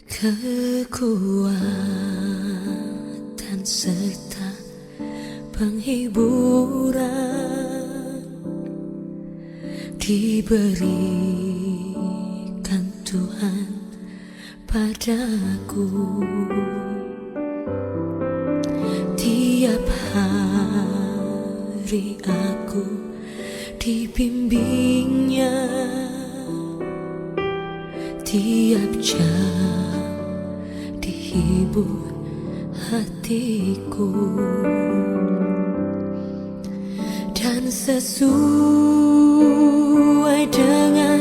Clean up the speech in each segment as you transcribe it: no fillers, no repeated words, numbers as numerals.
Kekuatan serta penghiburan diberikan Tuhan padaku. Tiap hari aku dibimbingnya, tiap jam dihibur hatiku, dan sesuai dengan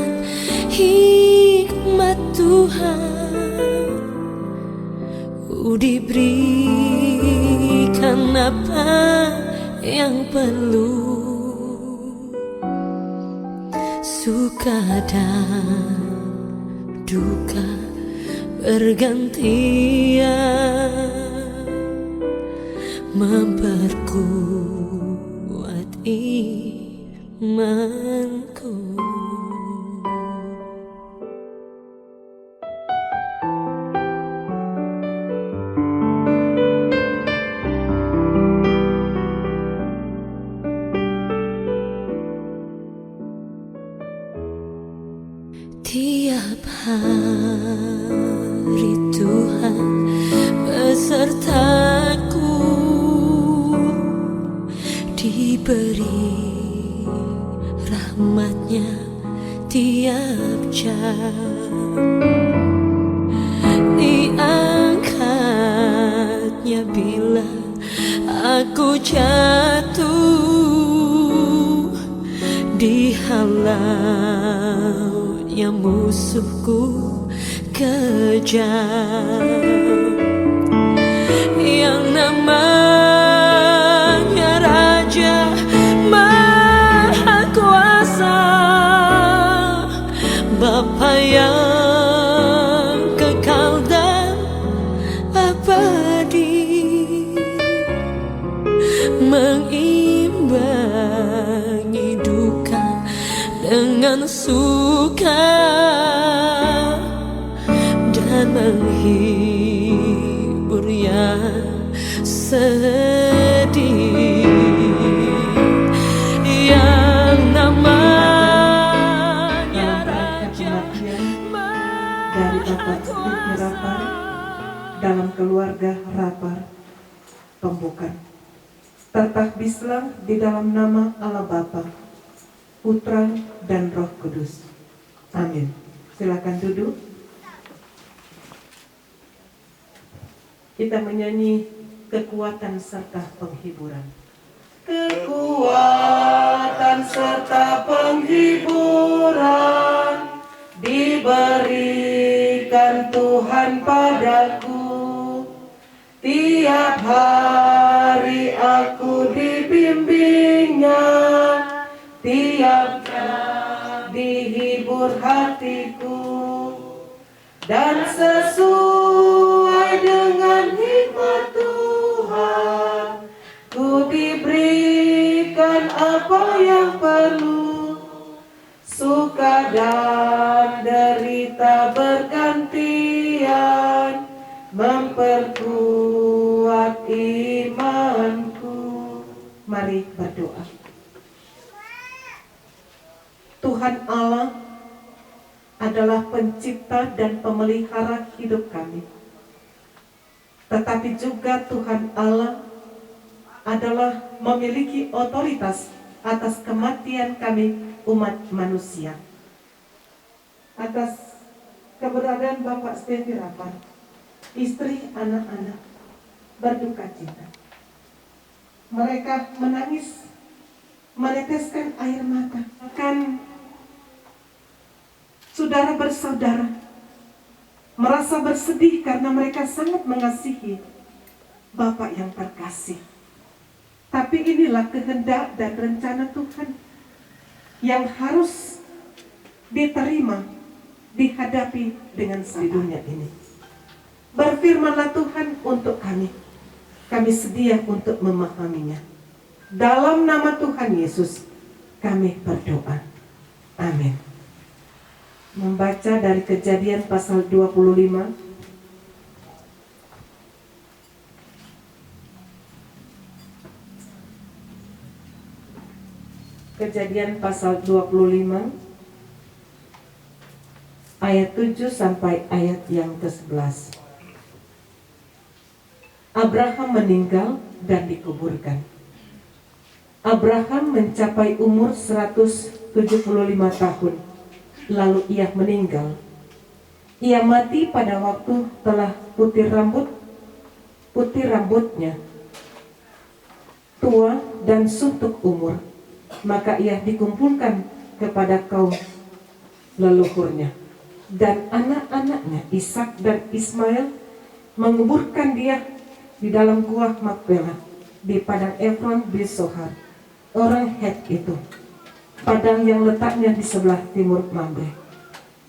hikmat Tuhan ku diberikan apa yang perlu. Suka dan duka bergantian memperkuat imanku. Tiap hari Tuhan besertaku, diberi rahmatnya tiap jam, diangkatnya bila aku jatuh, dihalaunya musuhku kejam. Yang namanya Raja Maha Kuasa, Bapa yang kekal dan abadi, mengimbangi duka dengan suka dan menghibur yang sedih. Yang namanya Raja dari Bapak Steve Rapar dalam keluarga Rapar Pembukaan. Tertahbislah di dalam nama Allah Bapa, Putra dan Roh Kudus. Amin. Silakan duduk. Kita menyanyi kekuatan serta penghiburan. Kekuatan serta penghiburan diberikan Tuhan padaku. Tiap hari aku dibimbingnya, tiap jam dihibur hatiku, dan sesuai dengan hikmat Tuhan ku diberikan apa yang perlu. Suka dan derita bergantian memperkuat imanku. Mari berdoa. Tuhan Allah adalah pencipta dan pemelihara hidup kami. Tetapi juga Tuhan Allah adalah memiliki otoritas atas kematian kami umat manusia. Atas keberadaan Bapak Steve Rapar, istri, anak-anak berduka cita. Mereka menangis, meneteskan air mata. Bahkan saudara bersaudara merasa bersedih karena mereka sangat mengasihi Bapak yang terkasih. Tapi inilah kehendak dan rencana Tuhan yang harus diterima, dihadapi dengan di dunia ini. Berfirmanlah Tuhan untuk kami. Kami sedia untuk memahaminya. Dalam nama Tuhan Yesus kami berdoa. Amin. Membaca dari Kejadian pasal 25 Kejadian pasal 25 ayat 7 sampai ayat yang ke-11. Abraham meninggal dan dikuburkan. Abraham mencapai umur 175 tahun, lalu ia meninggal. Ia mati pada waktu telah putih rambutnya, tua dan suntuk umur. Maka ia dikumpulkan kepada kaum leluhurnya, dan anak-anaknya Ishak dan Ismail menguburkan dia di dalam gua Makpela di padang Efron bin Sohar, orang Het itu, padang yang letaknya di sebelah timur Mamre,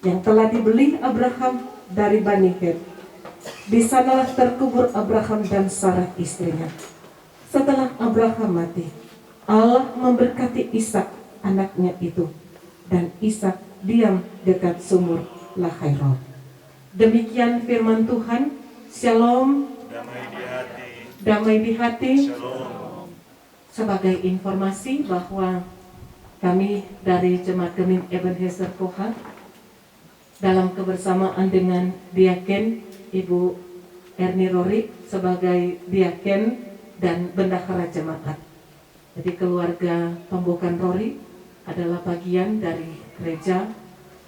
yang telah dibeli Abraham dari Bani Het. Di sanalah terkubur Abraham dan Sarah istrinya. Setelah Abraham mati, Allah memberkati Ishak anaknya itu, dan Ishak diam dekat sumur Lahairot. Demikian firman Tuhan. Shalom. Damai di hati. Shalom. Sebagai informasi bahwa kami dari Jemaat Gemim Ebenezer Kohat dalam kebersamaan dengan Diaken Ibu Erni Rory sebagai Diaken dan Bendahara Jemaat. Jadi keluarga Pembukaan Rory adalah bagian dari gereja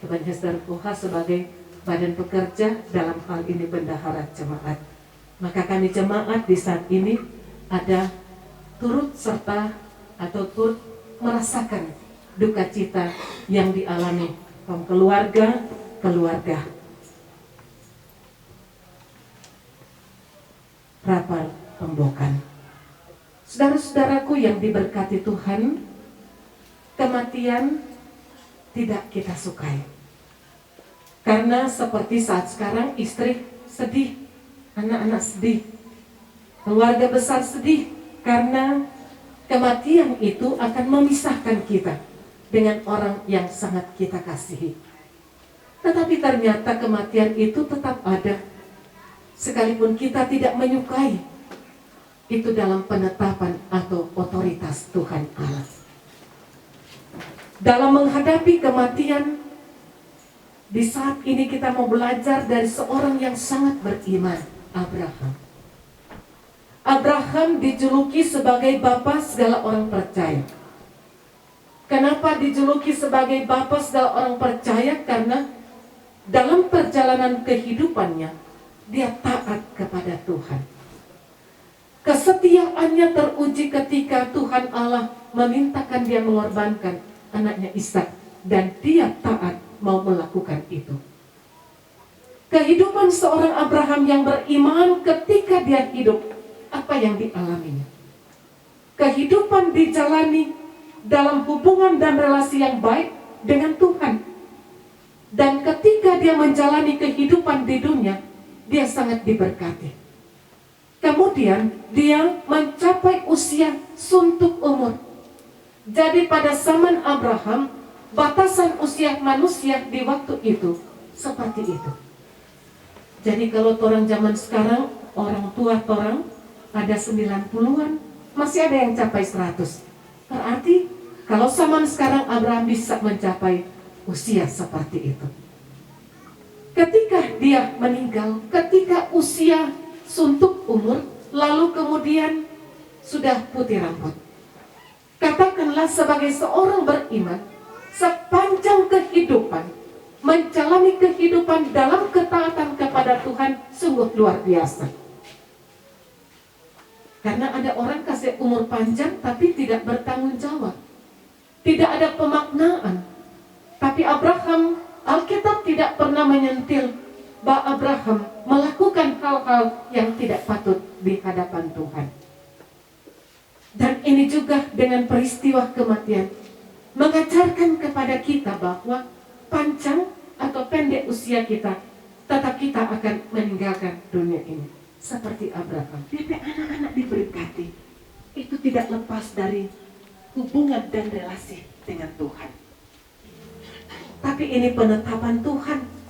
Ebenezer Kohat sebagai badan pekerja, dalam hal ini Bendahara Jemaat. Maka kami jemaat di saat ini ada turut serta atau turut merasakan duka cita yang dialami kaum keluarga Rapal Pembokan. Saudara-saudaraku yang diberkati Tuhan, kematian tidak kita sukai. Karena seperti saat sekarang istri sedih, anak-anak sedih, keluarga besar sedih, karena kematian itu akan memisahkan kita dengan orang yang sangat kita kasihi. Tetapi ternyata kematian itu tetap ada, sekalipun kita tidak menyukai. Itu dalam penetapan atau otoritas Tuhan Allah. Dalam menghadapi kematian, di saat ini kita mau belajar dari seorang yang sangat beriman, Abraham. Abraham dijuluki sebagai bapa segala orang percaya. Kenapa dijuluki sebagai bapa segala orang percaya? Karena dalam perjalanan kehidupannya, dia taat kepada Tuhan. Kesetiaannya teruji ketika Tuhan Allah memintakan dia mengorbankan anaknya Ishak, dan dia taat mau melakukan itu. Kehidupan seorang Abraham yang beriman ketika dia hidup, apa yang dialaminya? Kehidupan dijalani dalam hubungan dan relasi yang baik dengan Tuhan. Dan ketika dia menjalani kehidupan di dunia, dia sangat diberkati. Kemudian dia mencapai usia suntuk umur. Jadi pada zaman Abraham, batasan usia manusia di waktu itu seperti itu. Jadi kalau orang zaman sekarang, orang tua orang ada 90-an, masih ada yang capai 100. Berarti kalau zaman sekarang Abraham bisa mencapai usia seperti itu. Ketika dia meninggal, ketika usia suntuk umur, lalu kemudian sudah putih rambut. Katakanlah sebagai seorang beriman, sepanjang kehidupan, menjalani kehidupan dalam ketaatan kepada Tuhan sungguh luar biasa. Karena ada orang kasih umur panjang tapi tidak bertanggung jawab. Tidak ada pemaknaan. Tapi Abraham, Alkitab tidak pernah menyentil bahwa Abraham melakukan hal-hal yang tidak patut di hadapan Tuhan. Dan ini juga dengan peristiwa kematian mengajarkan kepada kita bahwa panjang atau pendek usia kita, tetap kita akan meninggalkan dunia ini. Seperti Abraham, anak-anak diberkati, itu tidak lepas dari hubungan dan relasi dengan Tuhan. Tapi ini penetapan Tuhan.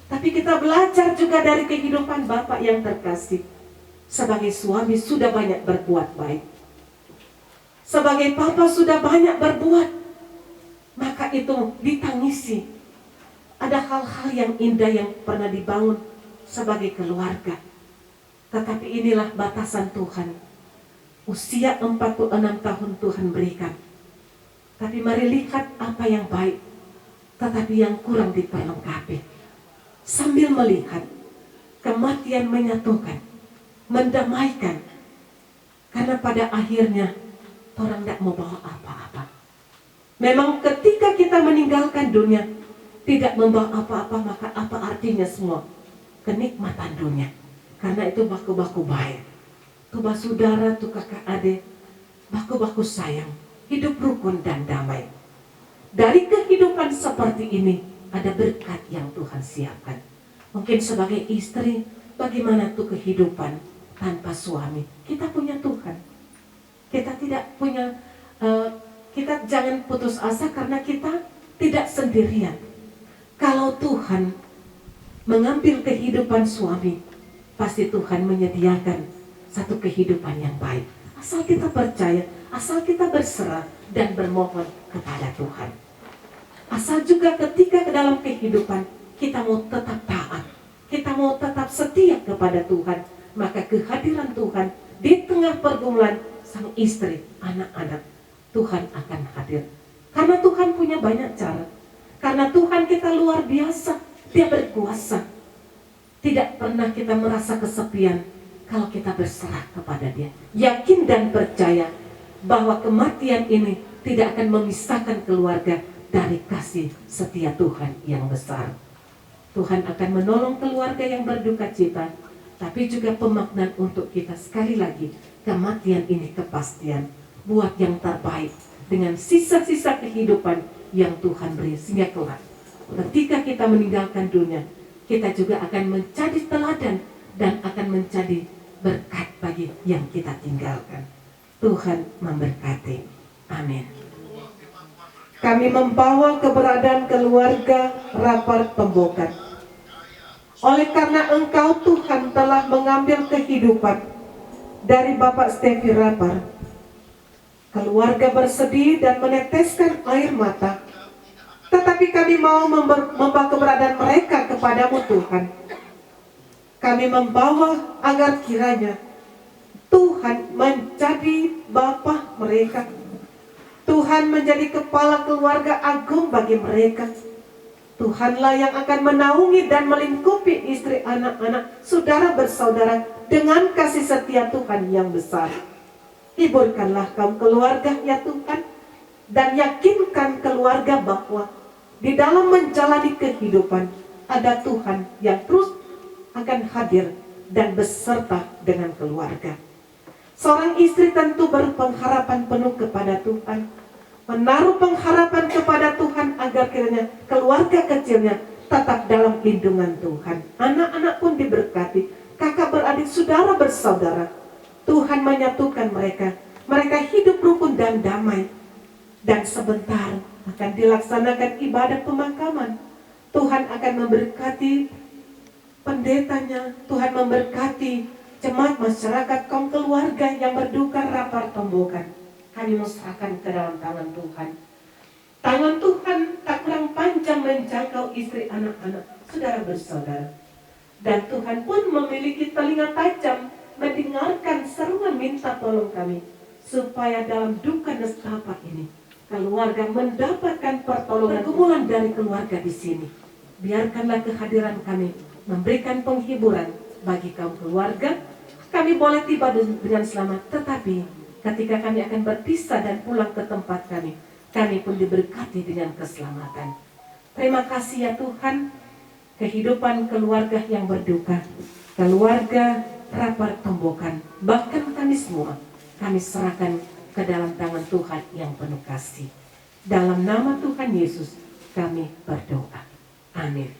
Tapi kita belajar juga dari kehidupan Bapak yang terkasih. Sebagai suami sudah banyak berbuat baik. Sebagai Papa sudah banyak berbuat. ketika itu ditangisi. Ada hal-hal yang indah yang pernah dibangun sebagai keluarga. Tetapi inilah batasan Tuhan. Usia 46 tahun Tuhan berikan. Tapi mari lihat apa yang baik, tetapi yang kurang diperlengkapi. Sambil melihat kematian menyatukan, mendamaikan. Karena pada akhirnya orang tidak mau bawa apa-apa. Memang ketika kita meninggalkan dunia, tidak membawa apa-apa, maka apa artinya semua? Kenikmatan dunia. Karena itu baku-baku baik. Tuh saudara, tuh kakak adik, baku-baku sayang, hidup rukun dan damai. Dari kehidupan seperti ini, ada berkat yang Tuhan siapkan. Mungkin sebagai istri, bagaimana tuh kehidupan tanpa suami? Kita punya Tuhan. Kita tidak punya, kita jangan putus asa karena kita tidak sendirian. Kalau Tuhan mengambil kehidupan suami, pasti Tuhan menyediakan satu kehidupan yang baik. Asal kita percaya, asal kita berserah dan bermohon kepada Tuhan. Asal juga ketika ke dalam kehidupan kita mau tetap taat, kita mau tetap setia kepada Tuhan, maka kehadiran Tuhan di tengah pergumulan sang istri, anak-anak, Tuhan akan hadir. Karena Tuhan punya banyak cara. Karena Tuhan kita luar biasa, Dia berkuasa. Tidak pernah kita merasa kesepian kalau kita berserah kepada Dia. Yakin dan percaya bahwa kematian ini tidak akan memisahkan keluarga dari kasih setia Tuhan yang besar. Tuhan akan menolong keluarga yang berduka cita, tapi juga pemaknaan untuk kita. Sekali lagi, kematian ini kepastian. Buat yang terbaik dengan sisa-sisa kehidupan yang Tuhan beri. Sehingga kelak ketika kita meninggalkan dunia, kita juga akan menjadi teladan dan akan menjadi berkat bagi yang kita tinggalkan. Tuhan memberkati. Amin. Kami membawa keberadaan keluarga Rapar Pembokan. Oleh karena Engkau Tuhan telah mengambil kehidupan dari Bapak Stevi Rapar, keluarga bersedih dan meneteskan air mata. Tetapi kami mau membawa keberadaan mereka kepadamu Tuhan. Kami membawa agar kiranya Tuhan menjadi Bapa mereka. Tuhan menjadi kepala keluarga agung bagi mereka. Tuhanlah yang akan menaungi dan melingkupi istri, anak-anak, saudara bersaudara dengan kasih setia Tuhan yang besar. Hiburkanlah kaum keluarga ya Tuhan, dan yakinkan keluarga bahwa di dalam menjalani kehidupan ada Tuhan yang terus akan hadir dan beserta dengan keluarga. Seorang istri tentu berpengharapan penuh kepada Tuhan, menaruh pengharapan kepada Tuhan agar kiranya keluarga kecilnya tetap dalam lindungan Tuhan. Anak-anak pun diberkati, kakak beradik, saudara bersaudara. Tuhan menyatukan mereka. Mereka hidup rukun dan damai. Dan sebentar akan dilaksanakan ibadah pemakaman. Tuhan akan memberkati pendetanya. Tuhan memberkati jemaat masyarakat, kaum keluarga yang berduka Rapar Pembokan. Kami serahkan ke dalam tangan Tuhan. Tangan Tuhan tak kurang panjang menjangkau istri, anak-anak, saudara bersaudara. Dan Tuhan pun memiliki telinga tajam mendengarkan seruan minta tolong kami, supaya dalam duka nestapa ini keluarga mendapatkan pertolongan. Pergumulan dari keluarga di sini, biarkanlah kehadiran kami memberikan penghiburan bagi kaum keluarga. Kami boleh tiba dengan selamat, tetapi ketika kami akan berpisah dan pulang ke tempat kami pun diberkati dengan keselamatan. Terima kasih ya Tuhan, kehidupan keluarga yang berduka, keluarga Rapar Pembokan, bahkan kami semua, kami serahkan ke dalam tangan Tuhan yang penuh kasih. Dalam nama Tuhan Yesus kami berdoa. Amin.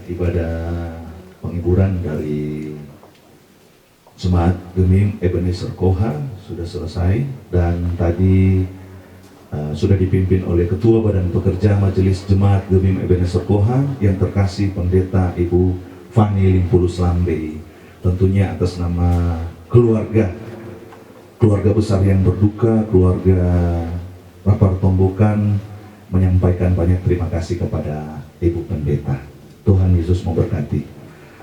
Ibadah penghiburan dari Jemaat Gemim Ebenezer Koha sudah selesai, dan tadi sudah dipimpin oleh Ketua Badan Pekerja Majelis Jemaat Gemim Ebenezer Koha yang terkasih Pendeta Ibu Fani Limpulus Lambe. Tentunya atas nama keluarga besar yang berduka, keluarga Rapar Pembokan menyampaikan banyak terima kasih kepada Ibu Pendeta. Tuhan Yesus memberkati.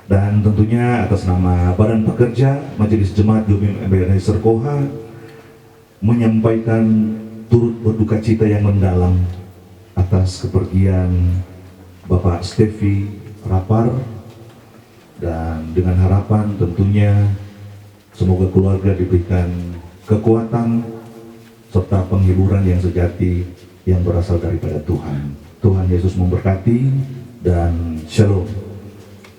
Dan tentunya atas nama Badan Pekerja Majelis Jemaat Gemim Ebenezer Koha menyampaikan turut berduka cita yang mendalam atas kepergian Bapak Stevi Rapar, dan dengan harapan tentunya semoga keluarga diberikan kekuatan serta penghiburan yang sejati yang berasal daripada Tuhan. Tuhan Yesus memberkati dan shalom.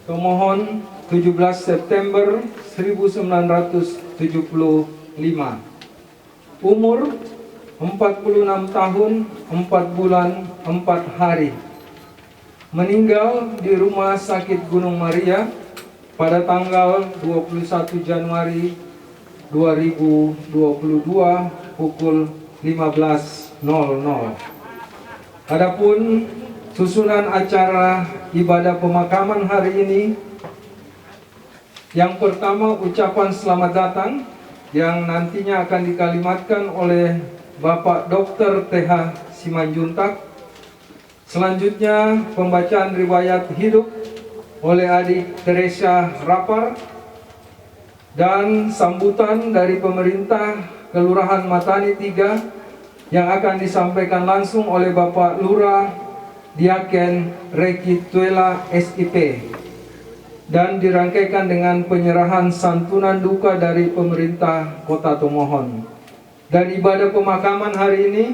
Pemohon 17 September 1975. Umur 46 tahun 4 bulan 4 hari. Meninggal di Rumah Sakit Gunung Maria pada tanggal 21 Januari 2022 pukul 15.00. Adapun susunan acara ibadah pemakaman hari ini, yang pertama ucapan selamat datang yang nantinya akan dikalimatkan oleh Bapak Dr. TH Simanjuntak. Selanjutnya pembacaan riwayat hidup oleh adik Teresa Rapar dan sambutan dari pemerintah Kelurahan Matani 3 yang akan disampaikan langsung oleh Bapak Lurah Diaken Reki Tuela SIP, dan dirangkaikan dengan penyerahan santunan duka dari pemerintah Kota Tomohon. Dan ibadah pemakaman hari ini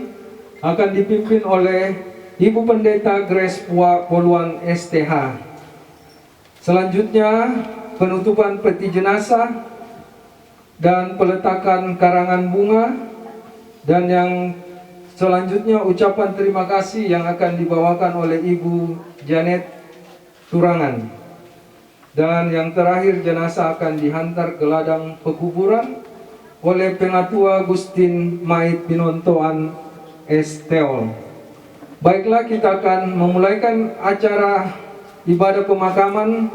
akan dipimpin oleh Ibu Pendeta Grace Poluan STH. Selanjutnya penutupan peti jenazah dan peletakan karangan bunga, dan yang selanjutnya ucapan terima kasih yang akan dibawakan oleh Ibu Janet Turangan. Dan yang terakhir jenazah akan dihantar ke ladang pekuburan oleh Pengatua Gustin Mait Binontoan Esteol. Baiklah, kita akan memulaikan acara ibadah pemakaman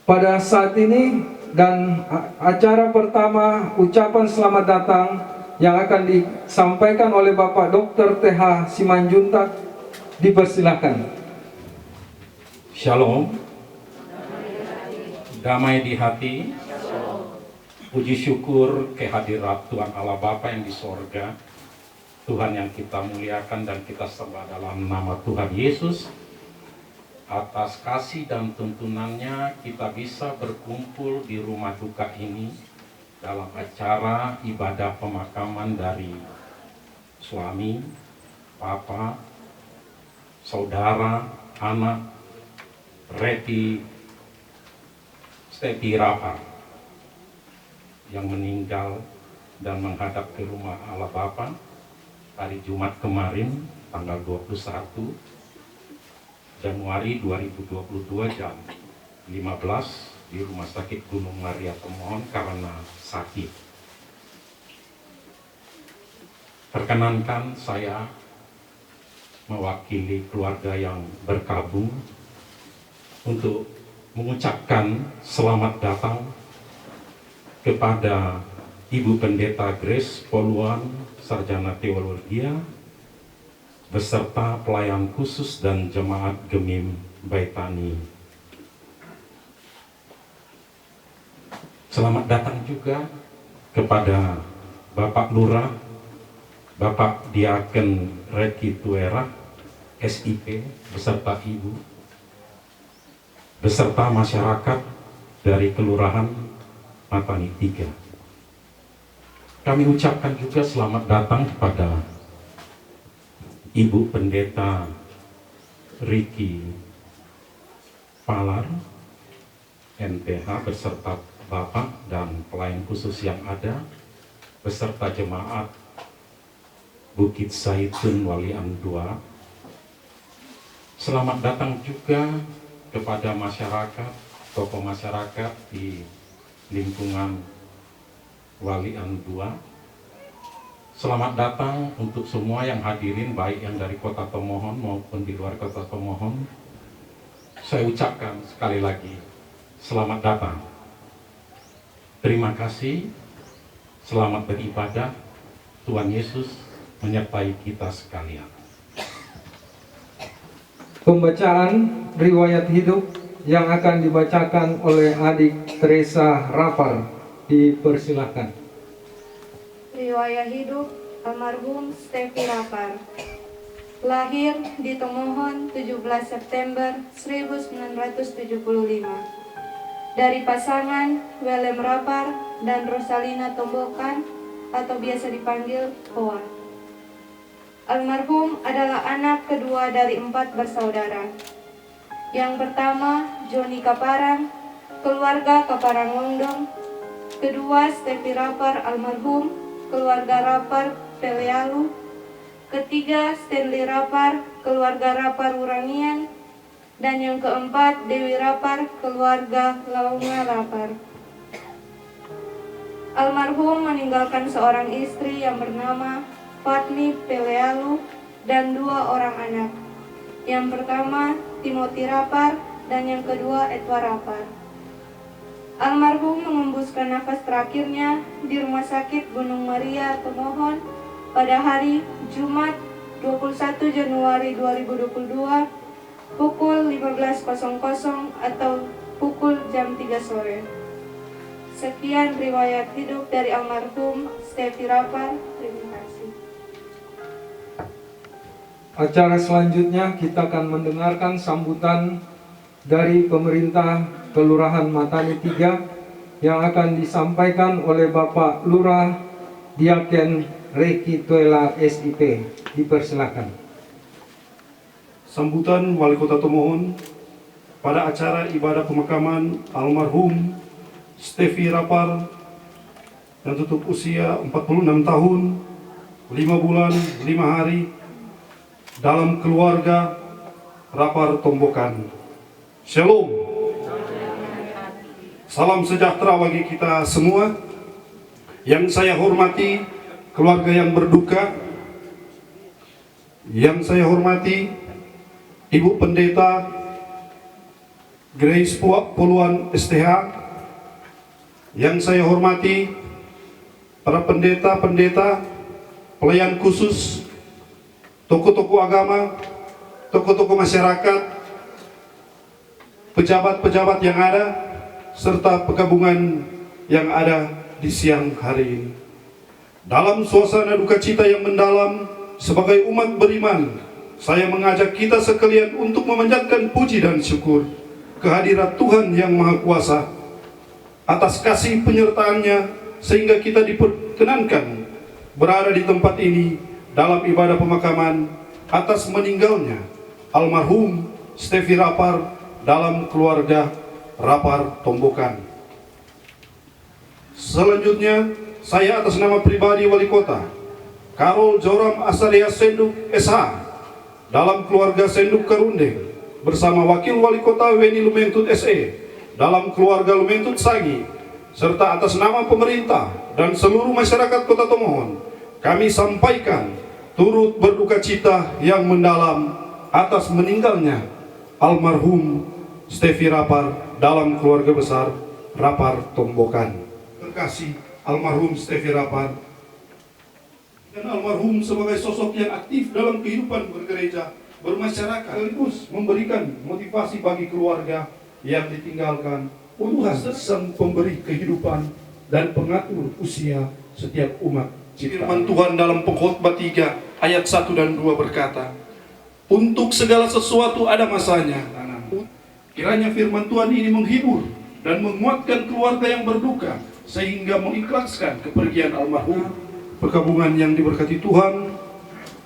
pada saat ini, dan acara pertama ucapan selamat datang yang akan disampaikan oleh Bapak Dr. TH Simanjuntak. Dipersilakan. Shalom. Damai di hati. Puji syukur kehadirat Tuhan Allah Bapa yang di sorga, Tuhan yang kita muliakan dan kita sembah dalam nama Tuhan Yesus. Atas kasih dan tuntunannya kita bisa berkumpul di rumah duka ini dalam acara ibadah pemakaman dari suami, papa, saudara, anak, Reti Stevi Rapar yang meninggal dan menghadap ke rumah Allah Bapa hari Jumat kemarin tanggal 21 Januari 2022 jam 15 di Rumah Sakit Gunung Maria Tomohon karena sakit. Perkenankan saya mewakili keluarga yang berkabung untuk mengucapkan selamat datang kepada Ibu Pendeta Grace Poluan, Sarjana Teologi, beserta pelayan khusus dan jemaat Gemim Baitani. Selamat datang juga kepada Bapak Lurah, Bapak Diaken Reki Tuera SIP beserta Ibu, beserta masyarakat dari Kelurahan Matani 3. Kami ucapkan juga selamat datang kepada Ibu Pendeta Riki Palar NPH beserta Bapak dan pelayan khusus yang ada, beserta jemaat Bukit Zaitun Walian 2. Selamat datang juga kepada masyarakat, tokoh masyarakat di lingkungan Walian 2. Selamat datang untuk semua yang hadirin, baik yang dari Kota Tomohon maupun di luar Kota Tomohon. Saya ucapkan sekali lagi selamat datang. Terima kasih, selamat beribadah. Tuhan Yesus menyertai kita sekalian. pembacaan riwayat hidup yang akan dibacakan oleh adik Teresa Rapar. Dipersilahkan. Riwayat hidup almarhum Stefi Rapar. Lahir di Tomohon 17 September 1975 dari pasangan Willem Rapar dan Rosalina Tombokan atau biasa dipanggil Hoa. Almarhum adalah anak kedua dari 4 bersaudara. Yang pertama Joni Kaparang, keluarga Kaparang Longdong. Kedua Stefi Rapar almarhum, keluarga Rapar Pelealu. Ketiga Stanley Rapar, keluarga Rapar Urangian. Dan yang keempat Dewi Rapar, keluarga Launga Rapar. Almarhum meninggalkan seorang istri yang bernama Fatmi Pelealu dan 2 orang anak. Yang pertama Timothy Rapar dan yang kedua Edward Rapar. Almarhum mengembuskan nafas terakhirnya di Rumah Sakit Gunung Maria Tomohon pada hari Jumat 21 Januari 2022 pukul 15.00 atau pukul jam 3 sore. Sekian riwayat hidup dari almarhum Stefi Rapar. Terima kasih. Acara selanjutnya kita akan mendengarkan sambutan dari pemerintah Kelurahan Matani 3 yang akan disampaikan oleh Bapak Lurah Diaken Reki Tuela SIP. Dipersilakan. Sambutan Wali Kota Tomohon pada acara ibadah pemakaman almarhum Stefi Rapar yang tutup usia 46 tahun, 5 bulan, 5 hari dalam keluarga Rapar Tombokan. Shalom. Salam sejahtera bagi kita semua. Yang saya hormati keluarga yang berduka, yang saya hormati Ibu Pendeta Grace Poluan STH, yang saya hormati para pendeta-pendeta, pelayan khusus, tokoh-tokoh agama, tokoh-tokoh masyarakat, pejabat-pejabat yang ada, serta penggabungan yang ada di siang hari ini. Dalam suasana duka cita yang mendalam, sebagai umat beriman, saya mengajak kita sekalian untuk memanjatkan puji dan syukur kehadirat Tuhan yang Maha Kuasa atas kasih penyertaannya sehingga kita diperkenankan berada di tempat ini dalam ibadah pemakaman atas meninggalnya almarhum Stefi Rapar dalam keluarga Rapar Tombokan. Selanjutnya, saya atas nama pribadi Wali Kota Karol Joram Asaria Senduk SH dalam keluarga Senduk Karundeng bersama Wakil Wali Kota Weni Lumentut SE dalam keluarga Lumentut Sagi, serta atas nama pemerintah dan seluruh masyarakat Kota Tomohon, kami sampaikan turut berduka cita yang mendalam atas meninggalnya almarhum Stefi Rapar dalam keluarga besar Rapar Tombokan. Terkasih almarhum Stefi Rapar dan almarhum sebagai sosok yang aktif dalam kehidupan bergereja, bermasyarakat, sekaligus memberikan motivasi bagi keluarga yang ditinggalkan. Tuhan sang pemberi kehidupan dan pengatur usia setiap umat ciptaan. Firman Tuhan dalam Pengkhotbah 3 ayat 1 dan 2 berkata, untuk segala sesuatu ada masanya. Kiranya firman Tuhan ini menghibur dan menguatkan keluarga yang berduka sehingga mengikhlaskan kepergian almarhum. Perkabungan yang diberkati Tuhan,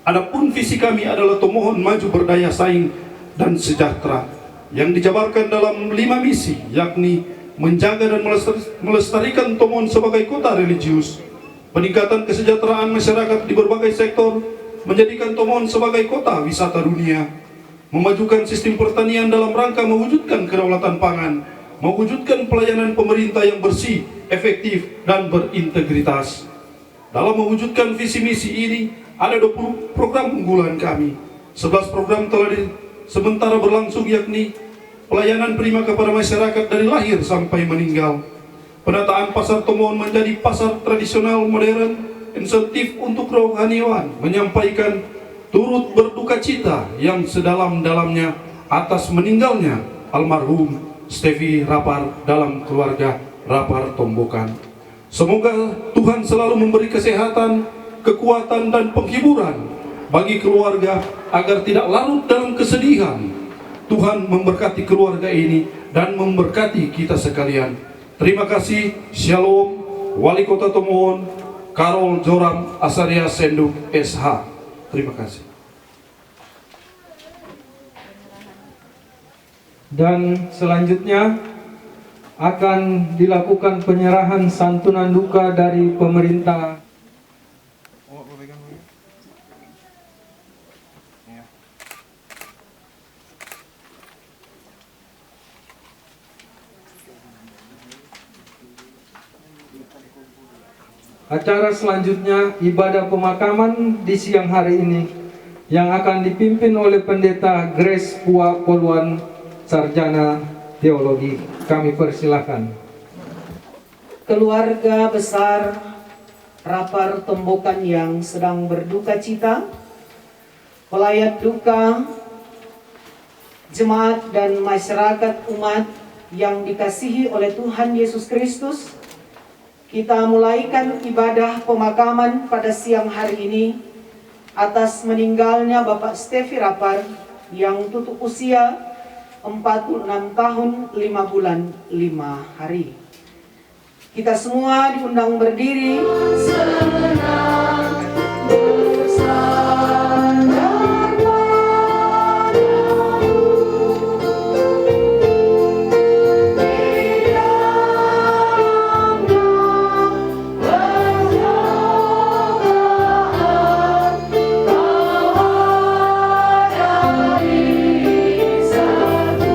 adapun visi kami adalah Tomohon maju berdaya saing dan sejahtera yang dijabarkan dalam 5 misi, yakni menjaga dan melestarikan Tomohon sebagai kota religius, peningkatan kesejahteraan masyarakat di berbagai sektor, menjadikan Tomohon sebagai kota wisata dunia, memajukan sistem pertanian dalam rangka mewujudkan kedaulatan pangan, mewujudkan pelayanan pemerintah yang bersih, efektif, dan berintegritas. Dalam mewujudkan visi misi ini, ada 20 program unggulan kami. 11 program telah sementara berlangsung, yakni pelayanan prima kepada masyarakat dari lahir sampai meninggal, penataan pasar Tomohon menjadi pasar tradisional modern, insentif untuk rohaniawan, menyampaikan turut berduka cita yang sedalam-dalamnya atas meninggalnya almarhum Stevi Rapar dalam keluarga Rapar Tombokan. Semoga Tuhan selalu memberi kesehatan, kekuatan dan penghiburan bagi keluarga agar tidak larut dalam kesedihan. Tuhan memberkati keluarga ini dan memberkati kita sekalian. Terima kasih. Shalom. Wali Kota Tomohon, Karol Joram Asaria Senduk SH. Terima kasih. Dan selanjutnya akan dilakukan penyerahan santunan duka dari pemerintah. Acara selanjutnya ibadah pemakaman di siang hari ini yang akan dipimpin oleh Pendeta Grace Pua Poluan, Sarjana Teologi. Kami persilahkan. Keluarga besar Rapar Tombokan yang sedang berduka cita, pelayat duka, jemaat dan masyarakat umat yang dikasihi oleh Tuhan Yesus Kristus, kita mulaikan ibadah pemakaman pada siang hari ini atas meninggalnya Bapak Stevi Rapar yang tutup usia 46 tahun 5 bulan 5 hari. Kita semua diundang berdiri. Senang bersandar padamu, di dalamnya penjagaan Kau ada di satu.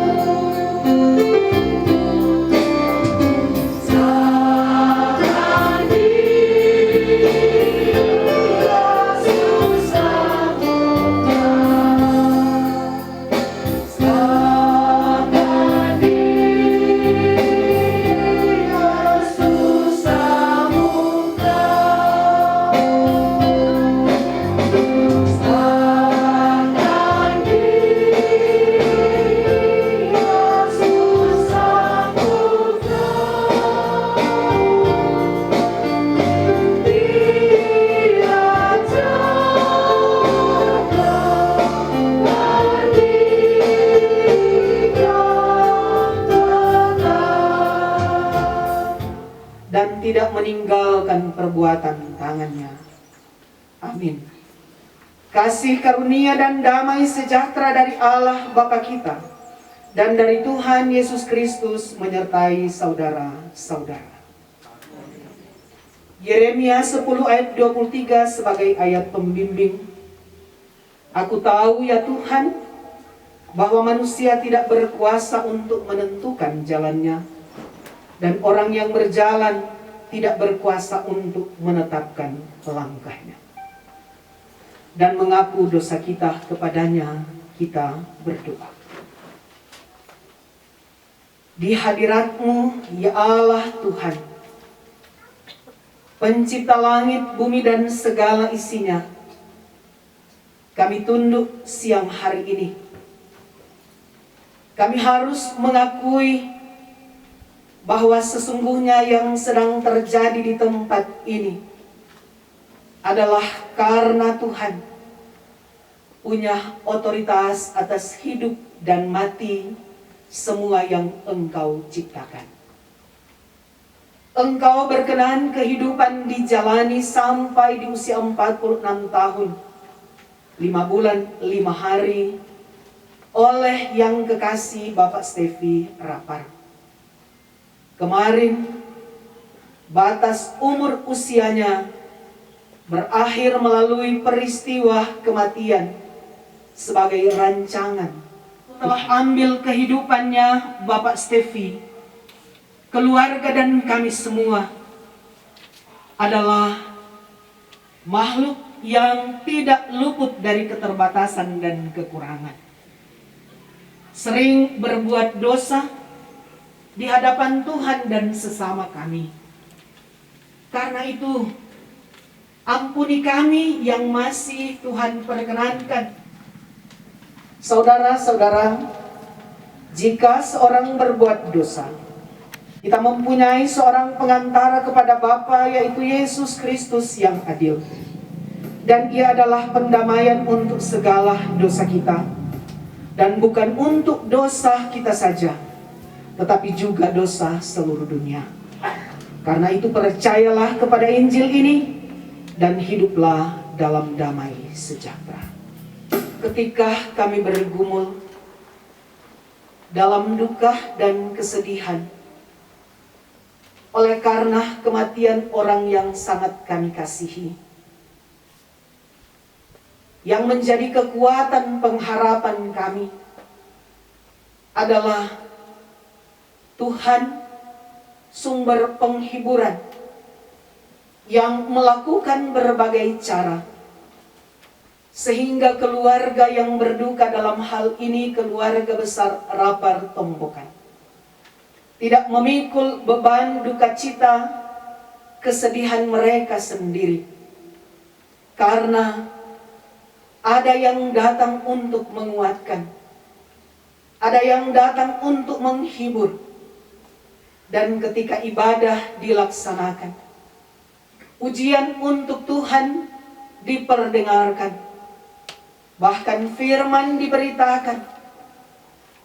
Dan tidak meninggalkan perbuatan tangannya. Amin. Kasih karunia dan damai sejahtera dari Allah Bapa kita dan dari Tuhan Yesus Kristus menyertai saudara-saudara. Yeremia 10 ayat 23 sebagai ayat pembimbing. Aku tahu ya Tuhan, bahwa manusia tidak berkuasa untuk menentukan jalannya, dan orang yang berjalan tidak berkuasa untuk menetapkan langkahnya. Dan mengaku dosa kita kepadanya, kita berdoa. Di hadirat-Mu, ya Allah Tuhan, Pencipta langit, bumi, dan segala isinya, kami tunduk siang hari ini. Kami harus mengakui bahwa sesungguhnya yang sedang terjadi di tempat ini adalah karena Tuhan punya otoritas atas hidup dan mati semua yang Engkau ciptakan. Engkau berkenan kehidupan dijalani sampai di usia 46 tahun, 5 bulan, 5 hari oleh yang kekasih Bapak Stevi Rapar. Kemarin batas umur usianya berakhir melalui peristiwa kematian sebagai rancangan. Setelah ambil kehidupannya Bapak Stevi, keluarga dan kami semua adalah makhluk yang tidak luput dari keterbatasan dan kekurangan. Sering berbuat dosa di hadapan Tuhan dan sesama kami. Karena itu, Ampuni kami yang masih Tuhan perkenankan. Saudara-saudara, jika seorang berbuat dosa, kita mempunyai seorang pengantara kepada Bapa, yaitu Yesus Kristus yang adil. Dan Ia adalah pendamaian untuk segala dosa kita. Dan bukan untuk dosa kita saja, tetapi juga dosa seluruh dunia. Karena itu percayalah kepada Injil ini dan hiduplah dalam damai sejahtera. Ketika kami bergumul dalam duka dan kesedihan oleh karena kematian orang yang sangat kami kasihi, yang menjadi kekuatan pengharapan kami adalah Tuhan, sumber penghiburan, yang melakukan berbagai cara sehingga keluarga yang berduka, dalam hal ini keluarga besar Rapar Tombokan, tidak memikul beban duka cita kesedihan mereka sendiri, karena ada yang datang untuk menguatkan, ada yang datang untuk menghibur. Dan ketika ibadah dilaksanakan, ujian untuk Tuhan diperdengarkan, bahkan firman diberitakan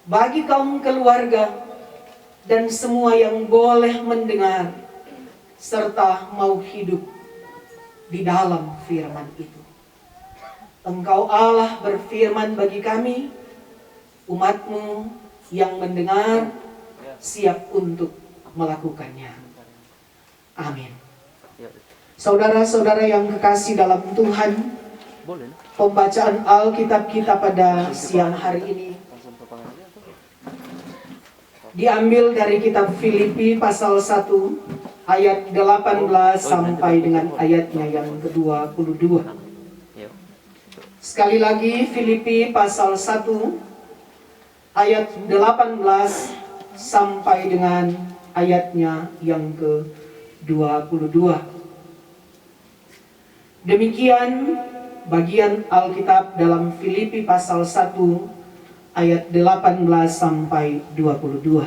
bagi kaum keluarga dan semua yang boleh mendengar serta mau hidup di dalam firman itu. Engkau Allah berfirman bagi kami, umat-Mu yang mendengar siap untuk melakukannya. Amin. Saudara-saudara yang kekasih dalam Tuhan, pembacaan Alkitab kita pada siang hari ini diambil dari kitab Filipi pasal 1 ayat 18 sampai dengan ayatnya yang ke-22. Sekali lagi, Filipi pasal 1 ayat 18 sampai dengan ayatnya yang ke-22. Demikian bagian Alkitab dalam Filipi pasal 1 ayat 18 sampai 22.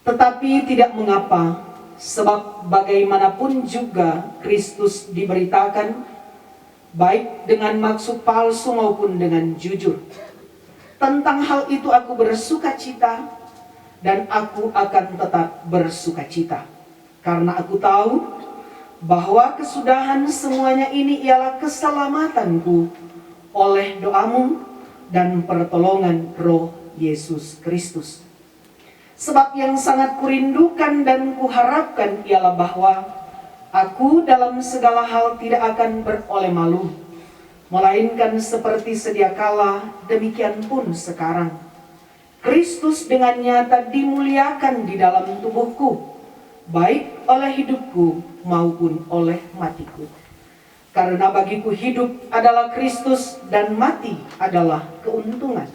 Tetapi tidak mengapa, sebab bagaimanapun juga Kristus diberitakan, baik dengan maksud palsu maupun dengan jujur. Tentang hal itu aku bersukacita, dan aku akan tetap bersukacita, karena aku tahu bahwa kesudahan semuanya ini ialah keselamatanku oleh doamu dan pertolongan Roh Yesus Kristus. Sebab yang sangat kurindukan dan kuharapkan ialah bahwa aku dalam segala hal tidak akan beroleh malu, melainkan seperti sedia kala, demikian pun sekarang Kristus dengan nyata dimuliakan di dalam tubuhku, baik oleh hidupku maupun oleh matiku. Karena bagiku hidup adalah Kristus dan mati adalah keuntungan.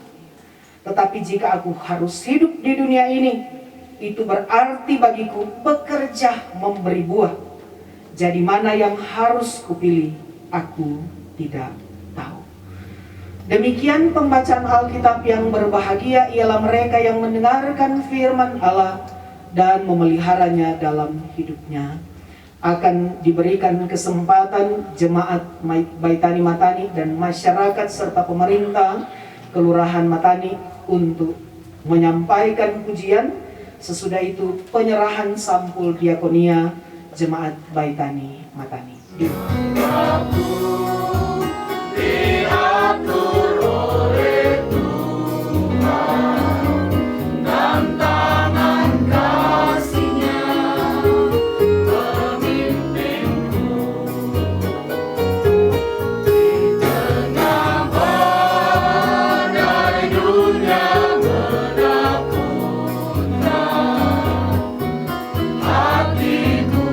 Tetapi jika aku harus hidup di dunia ini, itu berarti bagiku bekerja memberi buah. Jadi mana yang harus kupilih, aku tidak tahu. Demikian pembacaan Alkitab. Yang berbahagia ialah mereka yang mendengarkan firman Allah dan memeliharanya dalam hidupnya. Akan diberikan kesempatan jemaat Baitani Matani dan masyarakat serta pemerintah Kelurahan Matani untuk menyampaikan pujian. Sesudah itu penyerahan sampul diakonia jemaat Baitani Matani. Diatur oleh Tuhan dan tangan kasih-Nya memimpinku di tengah badai dunia menakutkan. Hatiku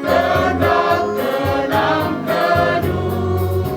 tetap tenang teduh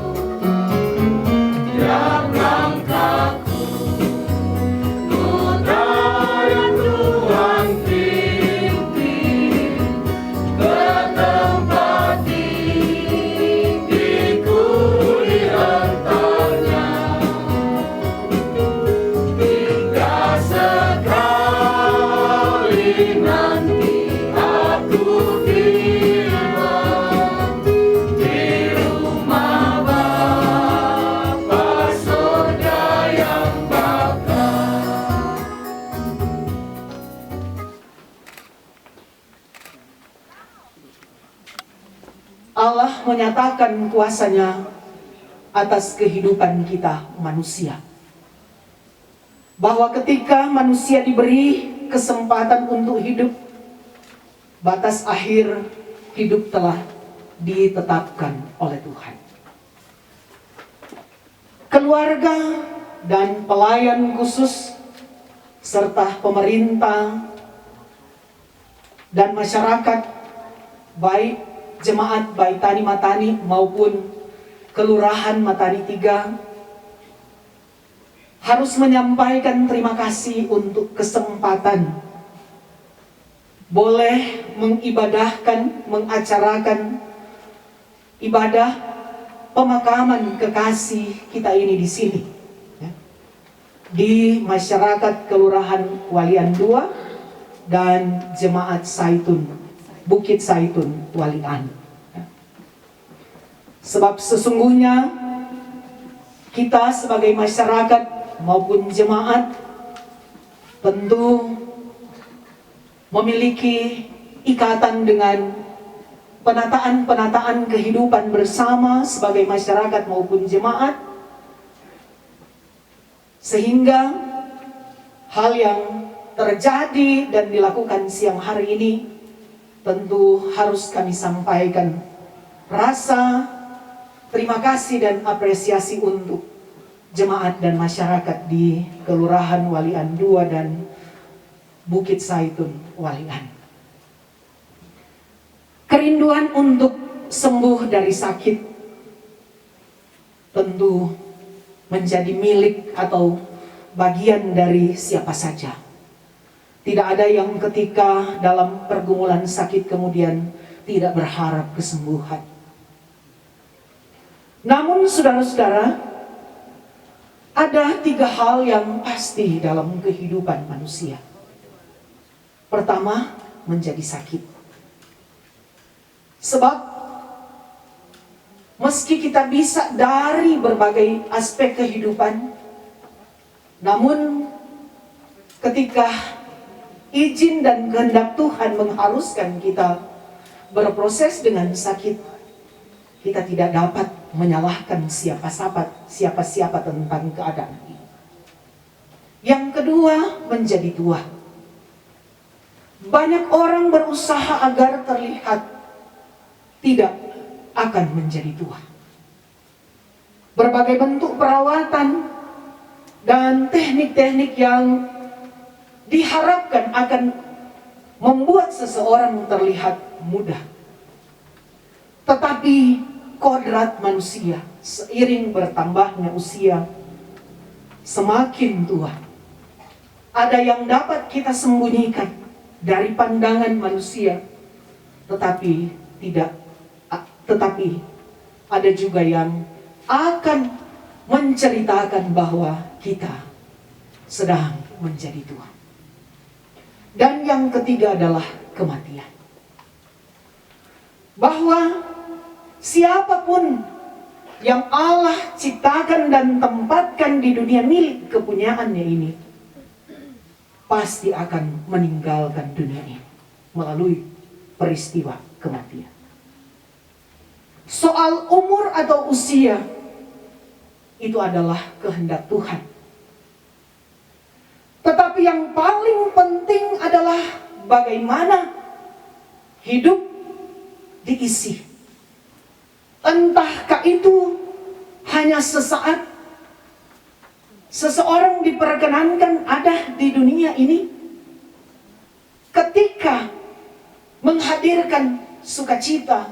menyatakan kuasanya atas kehidupan kita manusia. Bahwa ketika manusia diberi kesempatan untuk hidup, batas akhir hidup telah ditetapkan oleh Tuhan. Keluarga dan pelayan khusus serta pemerintah dan masyarakat, baik jemaat Baitani Matani maupun Kelurahan Matani 3, harus menyampaikan terima kasih untuk kesempatan boleh mengibadahkan, mengacarakan ibadah pemakaman kekasih kita ini di sini, ya, di masyarakat Kelurahan Walian 2 dan Jemaat Saitun, Bukit Saitun Walian. Ya. Sebab sesungguhnya kita sebagai masyarakat maupun jemaat tentu memiliki ikatan dengan penataan-penataan kehidupan bersama sebagai masyarakat maupun jemaat, sehingga hal yang terjadi dan dilakukan siang hari ini tentu harus kami sampaikan rasa terima kasih dan apresiasi untuk jemaat dan masyarakat di Kelurahan Walian 2 dan Bukit Saitun Walian. Kerinduan untuk sembuh dari sakit tentu menjadi milik atau bagian dari siapa saja. Tidak ada yang ketika dalam pergumulan sakit kemudian tidak berharap kesembuhan. Namun saudara-saudara, ada 3 hal yang pasti dalam kehidupan manusia. Pertama, menjadi sakit. Sebab meski kita bisa dari berbagai aspek kehidupan, namun ketika izin dan kehendak Tuhan mengharuskan kita berproses dengan sakit, kita tidak dapat menyalahkan siapa-siapa tentang keadaan ini. Yang kedua, menjadi tua. Banyak orang berusaha agar terlihat tidak akan menjadi tua. Berbagai bentuk perawatan dan teknik-teknik yang diharapkan akan membuat seseorang terlihat muda. Tetapi kodrat manusia seiring bertambahnya usia semakin tua. Ada yang dapat kita sembunyikan dari pandangan manusia, tetapi ada juga yang akan menceritakan bahwa kita sedang menjadi tua. Dan yang ketiga adalah kematian. Bahwa siapapun yang Allah ciptakan dan tempatkan di dunia milik kepunyaannya ini pasti akan meninggalkan dunia ini melalui peristiwa kematian. Soal umur atau usia itu adalah kehendak Tuhan. Tetapi yang paling penting adalah bagaimana hidup diisi. Entahkah itu hanya sesaat seseorang diperkenankan ada di dunia ini, ketika menghadirkan sukacita,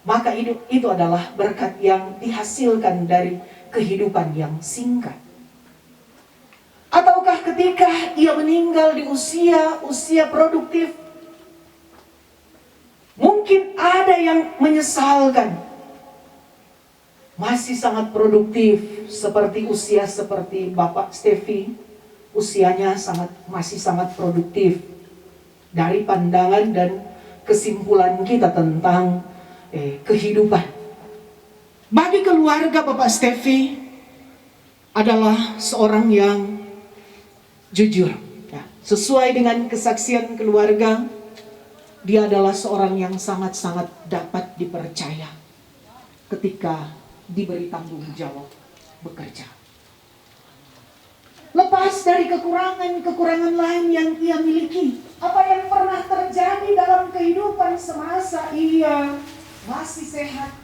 maka itu adalah berkat yang dihasilkan dari kehidupan yang singkat. Ataukah ketika ia meninggal di usia produktif, mungkin ada yang menyesalkan, masih sangat produktif seperti Bapak Stevi, usianya masih sangat produktif dari pandangan dan kesimpulan kita tentang kehidupan. Bagi keluarga Bapak Stevi adalah seorang yang jujur, ya, sesuai dengan kesaksian keluarga. Dia adalah seorang yang sangat-sangat dapat dipercaya ketika diberi tanggung jawab bekerja. Lepas dari kekurangan-kekurangan lain yang ia miliki, apa yang pernah terjadi dalam kehidupan semasa ia masih sehat,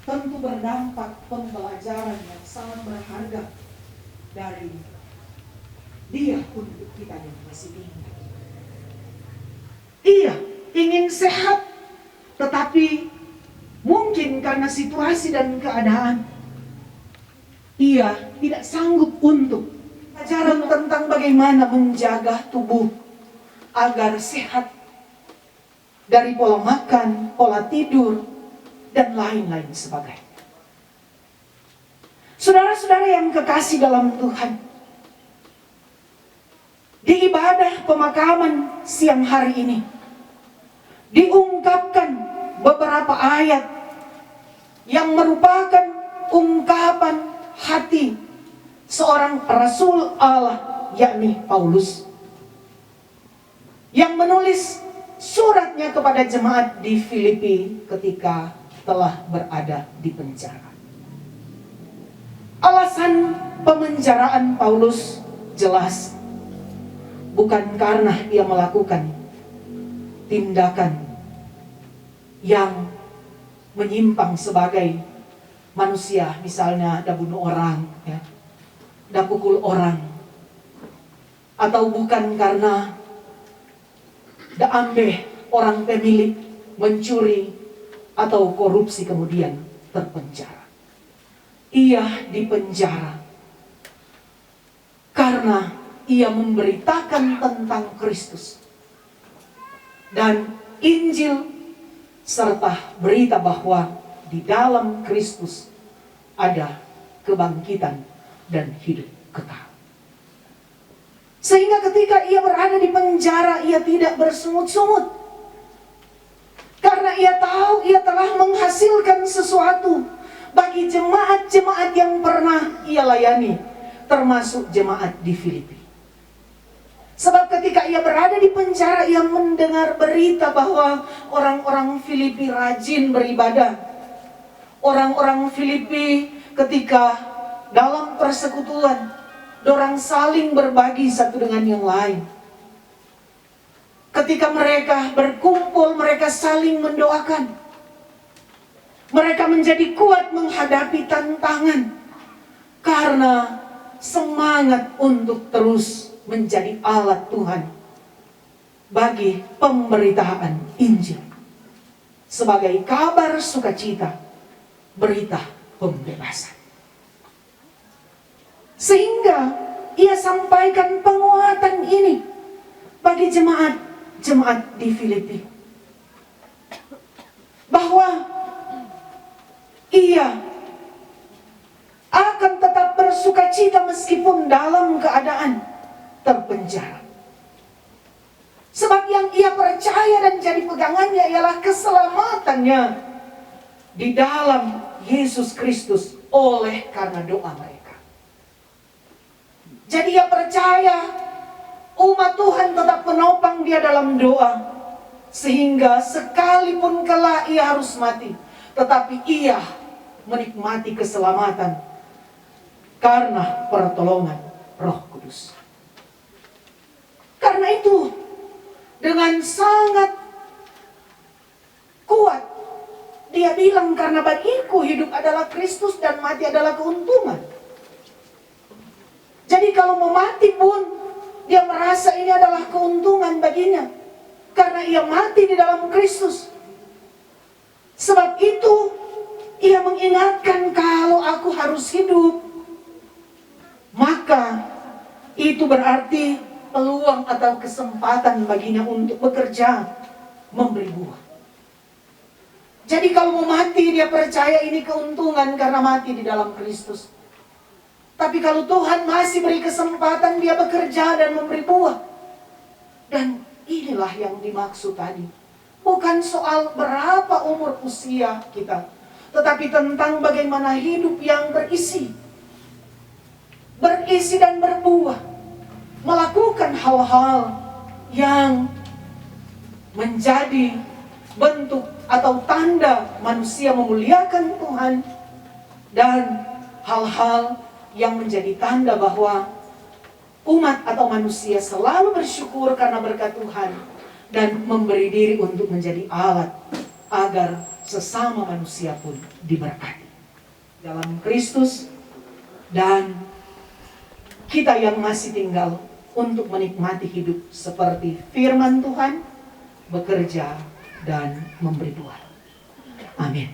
tentu berdampak pembelajaran yang sangat berharga dari dia untuk kita yang masih ingat. Ia ingin sehat, tetapi mungkin karena situasi dan keadaan, ia tidak sanggup untuk ajaran tentang bagaimana menjaga tubuh agar sehat dari pola makan, pola tidur, dan lain-lain sebagainya. Saudara-saudara yang kekasih dalam Tuhan, di ibadah pemakaman siang hari ini diungkapkan beberapa ayat yang merupakan ungkapan hati seorang Rasul Allah, yakni Paulus, yang menulis suratnya kepada jemaat di Filipi ketika telah berada di penjara. Alasan pemenjaraan Paulus jelas, bukan karena ia melakukan tindakan yang menyimpang sebagai manusia, misalnya ada bunuh orang, ya, ada pukul orang, atau bukan karena ada ambil orang pemilik, mencuri, atau korupsi kemudian terpenjara. Ia dipenjara karena ia memberitakan tentang Kristus dan Injil, serta berita bahwa di dalam Kristus ada kebangkitan dan hidup kekal. Sehingga ketika ia berada di penjara, ia tidak bersungut-sungut. Karena ia tahu ia telah menghasilkan sesuatu bagi jemaat-jemaat yang pernah ia layani, termasuk jemaat di Filipi. Sebab ketika ia berada di penjara, ia mendengar berita bahwa orang-orang Filipi rajin beribadah. Orang-orang Filipi ketika dalam persekutuan, dorang saling berbagi satu dengan yang lain. Ketika mereka berkumpul, mereka saling mendoakan. Mereka menjadi kuat menghadapi tantangan karena semangat untuk terus menjadi alat Tuhan bagi pemberitaan Injil sebagai kabar sukacita, berita pembebasan. Sehingga ia sampaikan penguatan ini bagi jemaat di Filipi, bahwa ia akan tetap bersukacita meskipun dalam keadaan terpenjara. Sebab yang ia percaya dan jadi pegangannya ialah keselamatannya di dalam Yesus Kristus oleh karena doa mereka. Jadi ia percaya umat Tuhan tetap menopang dia dalam doa, sehingga sekalipun kelak ia harus mati, tetapi ia menikmati keselamatan karena pertolongan Roh Kudus. Karena itu, dengan sangat kuat dia bilang, karena bagiku hidup adalah Kristus dan mati adalah keuntungan. Jadi kalau mau mati pun dia merasa ini adalah keuntungan baginya, karena ia mati di dalam Kristus. Sebab itu ia mengingatkan, kalau aku harus hidup, maka itu berarti peluang atau kesempatan baginya untuk bekerja, memberi buah. Jadi kalau mau mati, dia percaya ini keuntungan karena mati di dalam Kristus. Tapi kalau Tuhan masih beri kesempatan, dia bekerja dan memberi buah. Dan inilah yang dimaksud tadi. Bukan soal berapa umur usia kita, tetapi tentang bagaimana hidup yang berisi. Berisi dan berbuah. Melakukan hal-hal yang menjadi bentuk atau tanda manusia memuliakan Tuhan, dan hal-hal yang menjadi tanda bahwa umat atau manusia selalu bersyukur karena berkat Tuhan dan memberi diri untuk menjadi alat agar sesama manusia pun diberkati dalam Kristus, dan kita yang masih tinggal untuk menikmati hidup seperti firman Tuhan, bekerja dan memberi buah. Amin.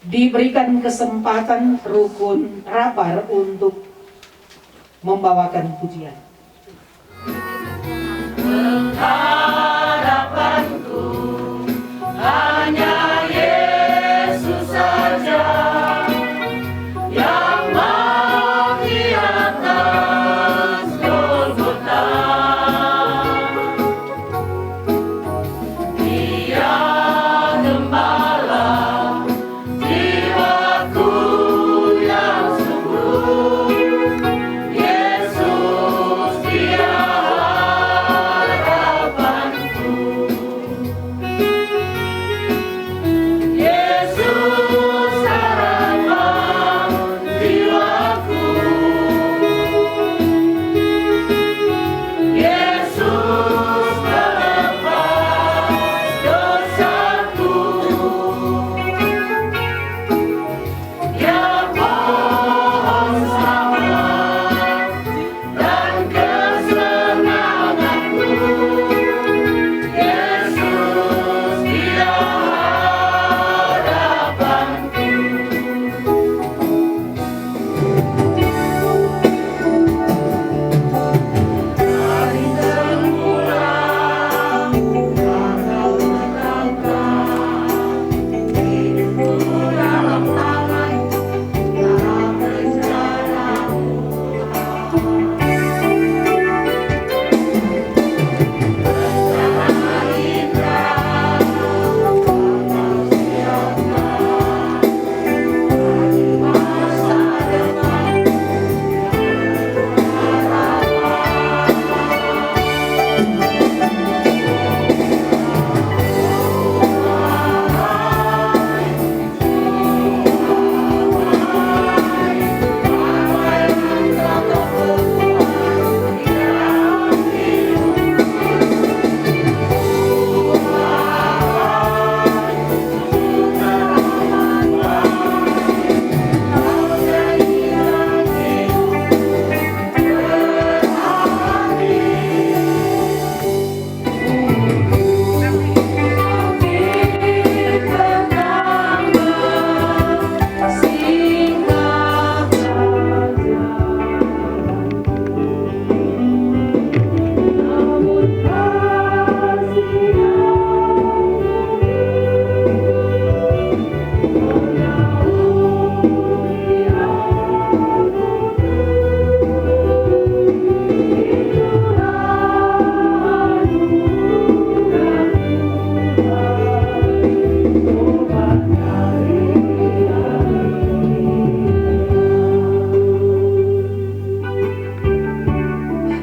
Diberikan kesempatan rukun rapar untuk membawakan pujian. Harapanku hanya Yesus saja yang mati atas Golgota. Dia gembala jiwaku yang sungguh. Yesus dia harapanku. Yesus harapan jiwaku. Yesus melepas dosaku. Dia pohon selamat dan kesenanganku. Yesus dia harapanku. Hari terpulang Engkau menangkan hidupku dalam tangan, dalam rencana-Mu. Rencana indah Engkau siapkan bagi masa depan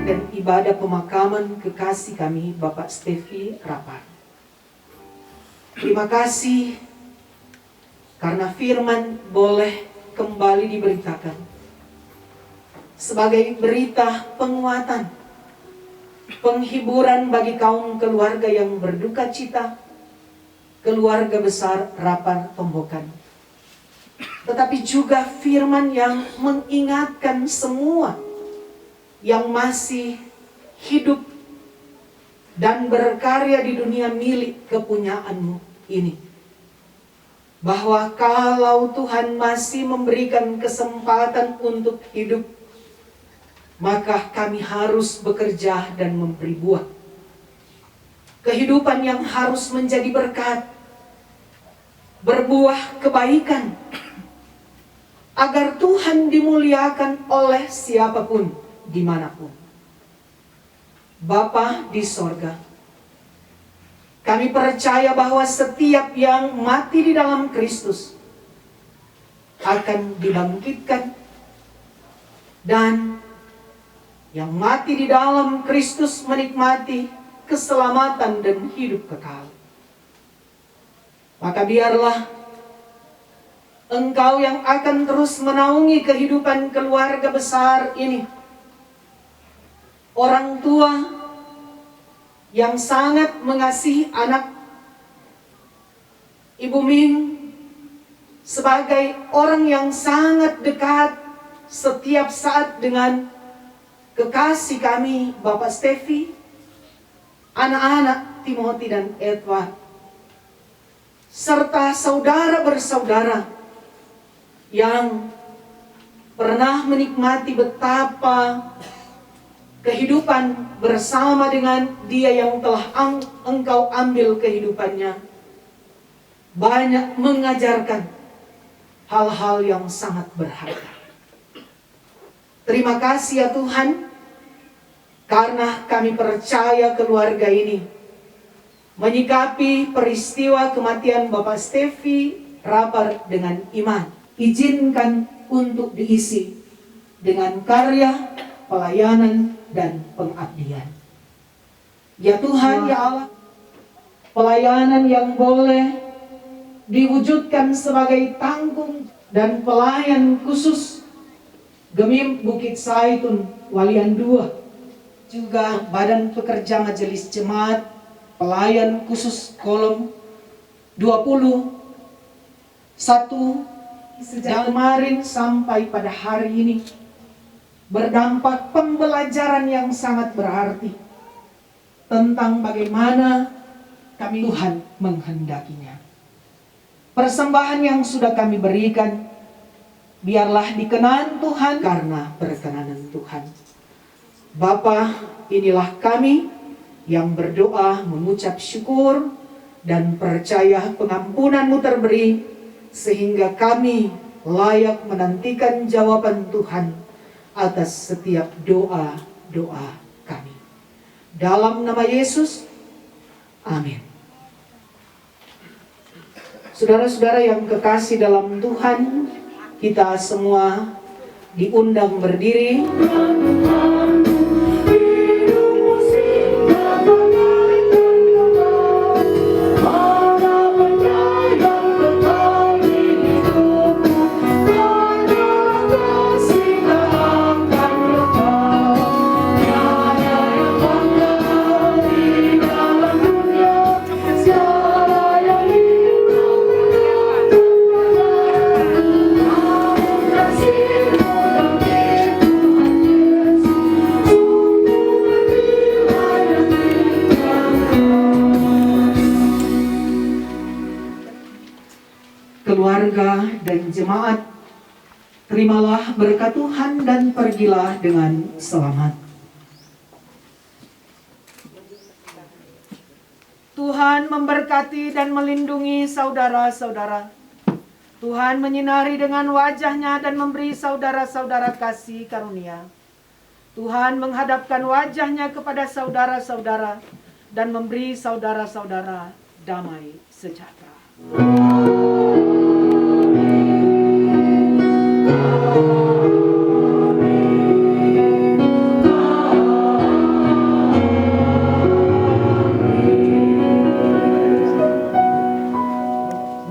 Dan ibadah pemakaman kekasih kami Bapak Stevi Rapar. Terima kasih karena firman boleh kembali diberitakan sebagai berita penguatan, penghiburan bagi kaum keluarga yang berduka cita, keluarga besar Rapar Tombokan. Tetapi juga firman yang mengingatkan semua yang masih hidup dan berkarya di dunia milik kepunyaan-Mu ini, bahwa kalau Tuhan masih memberikan kesempatan untuk hidup, maka kami harus bekerja dan memberi buah. Kehidupan yang harus menjadi berkat, berbuah kebaikan, agar Tuhan dimuliakan oleh siapapun, dimanapun. Bapa di sorga, kami percaya bahwa setiap yang mati di dalam Kristus akan dibangkitkan dan yang mati di dalam Kristus menikmati keselamatan dan hidup kekal. Maka biarlah Engkau yang akan terus menaungi kehidupan keluarga besar ini, orang tua yang sangat mengasihi anak, Ibu Ming sebagai orang yang sangat dekat setiap saat dengan kekasih kami Bapak Stevi, anak-anak Timothy dan Edward, serta saudara bersaudara yang pernah menikmati betapa kehidupan bersama dengan Dia yang telah Engkau ambil kehidupannya, banyak mengajarkan hal-hal yang sangat berharga. Terima kasih ya Tuhan, karena kami percaya keluarga ini menyikapi peristiwa kematian Bapak Stevi Rapar dengan iman. Izinkan untuk diisi dengan karya, pelayanan, dan pengabdian. Ya Tuhan, ya Allah, pelayanan yang boleh diwujudkan sebagai tanggung dan pelayan khusus Gemim Bukit Saitun Walian II, juga Badan Pekerja Majelis Jemaat Pelayan Khusus Kolom 21 sejak kemarin sampai pada hari ini berdampak pembelajaran yang sangat berarti tentang bagaimana kami Tuhan menghendakinya. Persembahan yang sudah kami berikan, biarlah dikenan Tuhan karena perkenanan Tuhan. Bapa, inilah kami yang berdoa mengucap syukur dan percaya pengampunan-Mu terberi, sehingga kami layak menantikan jawaban Tuhan atas setiap doa-doa kami. Dalam nama Yesus, amin. Saudara-saudara yang kekasih dalam Tuhan, kita semua diundang berdiri. Keluarga dan jemaat, terimalah berkat Tuhan dan pergilah dengan selamat. Tuhan memberkati dan melindungi saudara-saudara. Tuhan menyinari dengan wajah-Nya dan memberi saudara-saudara kasih karunia. Tuhan menghadapkan wajah-Nya kepada saudara-saudara dan memberi saudara-saudara damai sejahtera.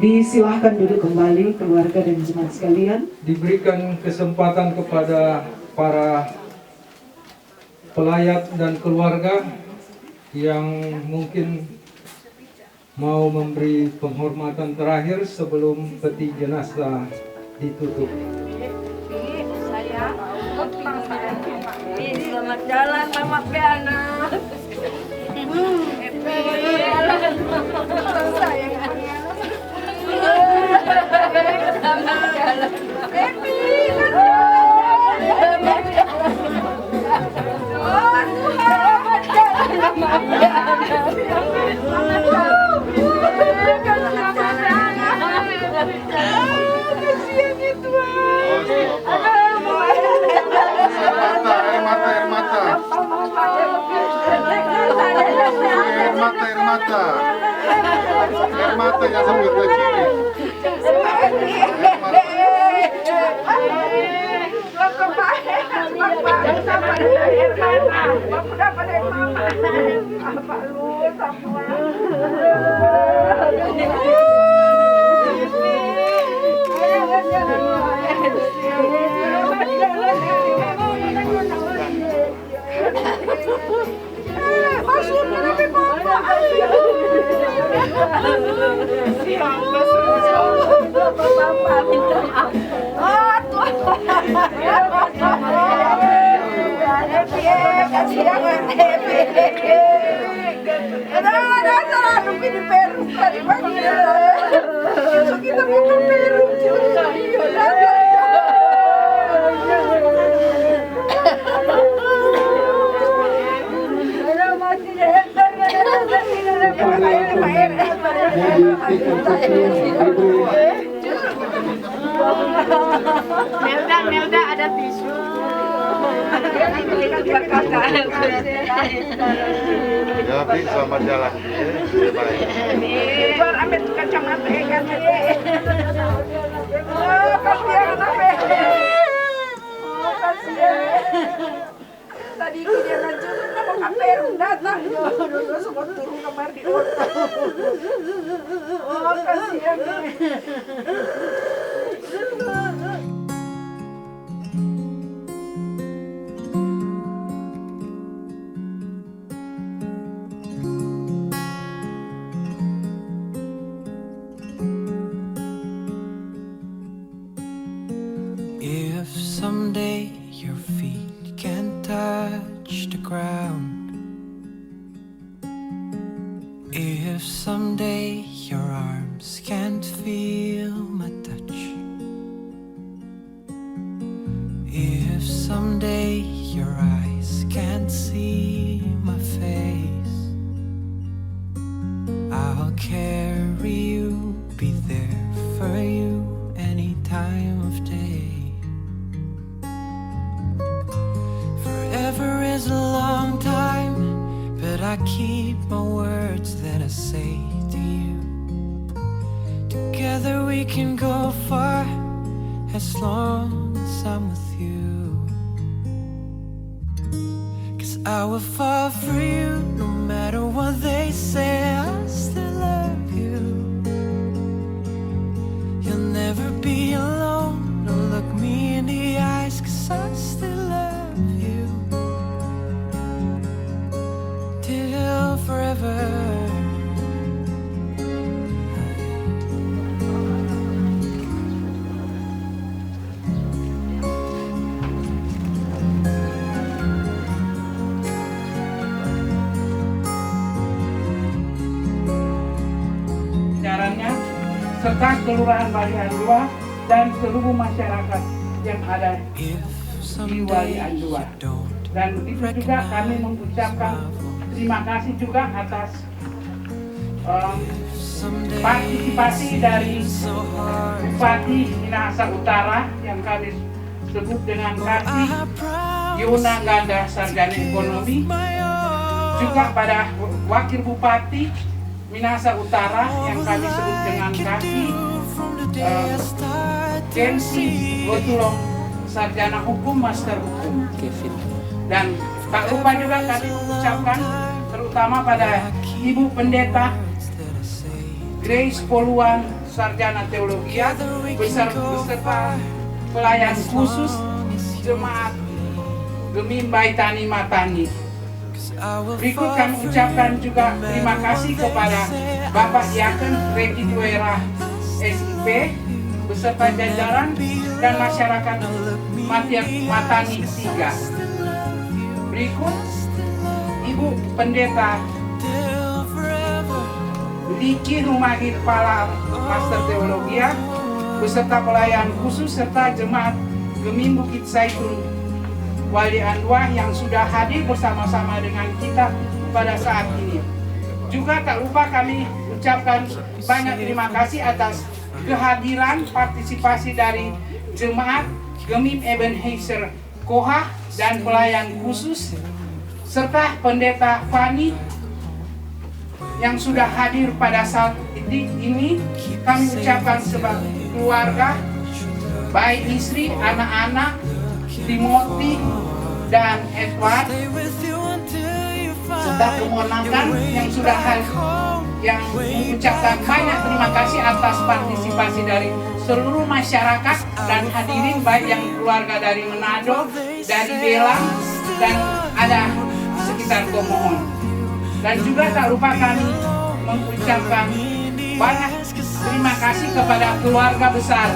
Disilahkan duduk kembali keluarga dan jemaat sekalian. Diberikan kesempatan kepada para pelayat dan keluarga yang mungkin mau memberi penghormatan terakhir sebelum peti jenazah ditutup. Selamat jalan Mama Piana. Air mata yang sampai ke kiri. Melda ada tisu. Ya, Bi, selamat jalan. Baru ambil kacamata kan. Oh, kasihan apa? Oh, kasihan. Tadi dia lanjut sama kaperu datang. Terus semua turun kamar di otak. Oh, kasihan. If someday your feet can't touch the ground, if someday your arms can't feel my touch, if someday your eyes can't see my face, I'll carry you, be there for you any time of day. Forever is a long time, but I keep my words that I say to you. Together we can go far, as long as I'm with you. 'Cause I will fall for you, no matter what they say, I still love you. You'll never be alone, no, look me in the eyes, 'cause I still love you. Till forever. Caranya serta Kelurahan Walian 2 dan seluruh masyarakat yang ada di Walian 2. Dan begitu juga kami mengucapkan terima kasih juga atas partisipasi dari Bupati Minahasa Utara yang kami sebut dengan Kasih Yuna Ganda Sarjana Ekonomi, juga pada Wakil Bupati Minahasa Utara yang kami sebut dengan Kasih Kensi Gotulong Sarjana Hukum Master Hukum. Dan tak lupa juga kami mengucapkan terutama pada Ibu Pendeta Grace Poluan Sarjana Teologia beserta pelayan khusus Jemaat Gemim Baitani Matani. Berikut kami ucapkan juga terima kasih kepada Bapak Yaken Regi Duera SIP beserta jajaran dan masyarakat Matani 3. Berikut Ibu Pendeta Liki Rumahir Pala Master Teologia beserta pelayan khusus serta Jemaat Gemim Bukit Zaitun Walian 2 yang sudah hadir bersama-sama dengan kita pada saat ini. Juga tak lupa kami ucapkan banyak terima kasih atas kehadiran partisipasi dari Jemaat Gemim Ebenezer Kohah dan pelayan khusus serta Pendeta Fani yang sudah hadir pada saat ini. Kami ucapkan sebagai keluarga, baik istri, anak-anak, Timothy dan Edward, serta kemenakan yang sudah yang mengucapkan banyak terima kasih atas partisipasi dari seluruh masyarakat dan hadirin, baik yang keluarga dari Manado, dari Belang, dan ada sekitar Gomohon. Dan juga tak lupa kami mengucapkan banyak terima kasih kepada keluarga besar